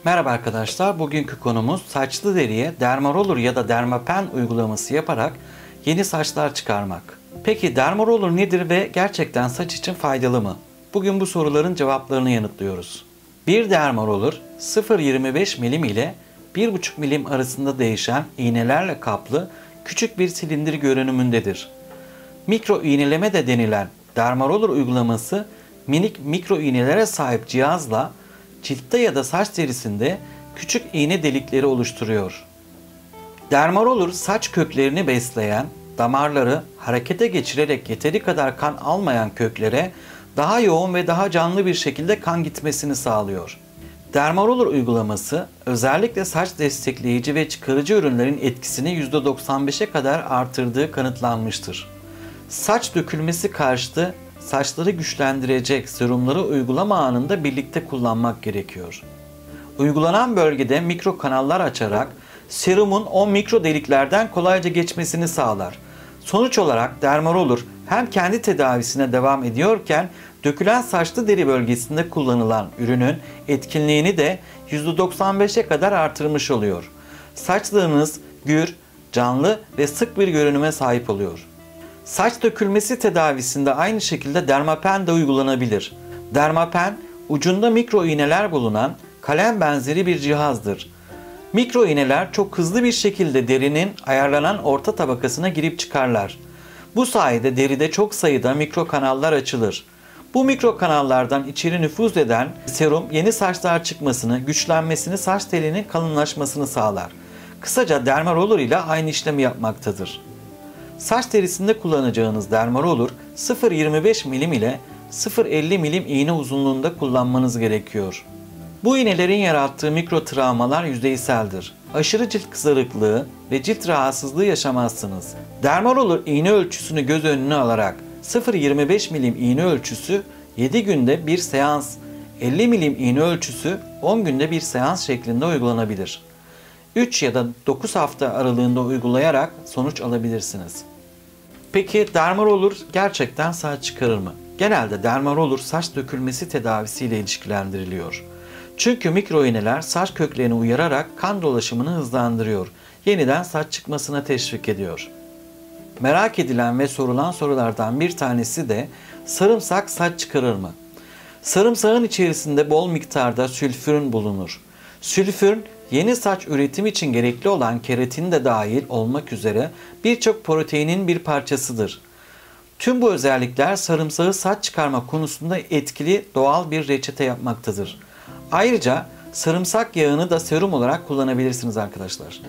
Merhaba arkadaşlar, bugünkü konumuz saçlı deriye Dermaroller ya da Dermapen uygulaması yaparak yeni saçlar çıkarmak. Peki Dermaroller nedir ve gerçekten saç için faydalı mı? Bugün bu soruların cevaplarını yanıtlıyoruz. Bir Dermaroller 0,25 milim ile 1,5 milim arasında değişen iğnelerle kaplı küçük bir silindir görünümündedir. Mikro iğneleme de denilen Dermaroller uygulaması minik mikro iğnelere sahip cihazla ciltte ya da saç derisinde küçük iğne delikleri oluşturuyor. Dermaroller saç köklerini besleyen, damarları harekete geçirerek yeteri kadar kan almayan köklere daha yoğun ve daha canlı bir şekilde kan gitmesini sağlıyor. Dermaroller uygulaması özellikle saç destekleyici ve çıkarıcı ürünlerin etkisini %95'e kadar artırdığı kanıtlanmıştır. Saç dökülmesi karşıtı saçları güçlendirecek serumları uygulama anında birlikte kullanmak gerekiyor. Uygulanan bölgede mikro kanallar açarak serumun o mikro deliklerden kolayca geçmesini sağlar. Sonuç olarak Dermaroller hem kendi tedavisine devam ediyorken dökülen saçlı deri bölgesinde kullanılan ürünün etkinliğini de %95'e kadar artırmış oluyor. Saçlarınız gür, canlı ve sık bir görünüme sahip oluyor. Saç dökülmesi tedavisinde aynı şekilde Dermapen de uygulanabilir. Dermapen, ucunda mikro iğneler bulunan kalem benzeri bir cihazdır. Mikro iğneler çok hızlı bir şekilde derinin ayarlanan orta tabakasına girip çıkarlar. Bu sayede deride çok sayıda mikro kanallar açılır. Bu mikro kanallardan içeri nüfuz eden serum yeni saçlar çıkmasını, güçlenmesini, saç telinin kalınlaşmasını sağlar. Kısaca Dermaroller ile aynı işlemi yapmaktadır. Saç derisinde kullanacağınız Dermaroller 0,25 milim ile 0,50 milim iğne uzunluğunda kullanmanız gerekiyor. Bu iğnelerin yarattığı mikro travmalar yüzeyseldir. Aşırı cilt kızarıklığı ve cilt rahatsızlığı yaşamazsınız. Dermaroller iğne ölçüsünü göz önüne alarak 0,25 milim iğne ölçüsü 7 günde bir seans, 50 milim iğne ölçüsü 10 günde bir seans şeklinde uygulanabilir. 3 ya da 9 hafta aralığında uygulayarak sonuç alabilirsiniz. Peki Dermaroller gerçekten saç çıkarır mı? Genelde Dermaroller saç dökülmesi tedavisiyle ilişkilendiriliyor. Çünkü mikro iğneler saç köklerini uyararak kan dolaşımını hızlandırıyor. Yeniden saç çıkmasına teşvik ediyor. Merak edilen ve sorulan sorulardan bir tanesi de sarımsak saç çıkarır mı? Sarımsağın içerisinde bol miktarda sülfürün bulunur. Sülfürün yeni saç üretimi için gerekli olan keratin de dahil olmak üzere birçok proteinin bir parçasıdır. Tüm bu özellikler sarımsağı saç çıkarma konusunda etkili doğal bir reçete yapmaktadır. Ayrıca sarımsak yağını da serum olarak kullanabilirsiniz arkadaşlar.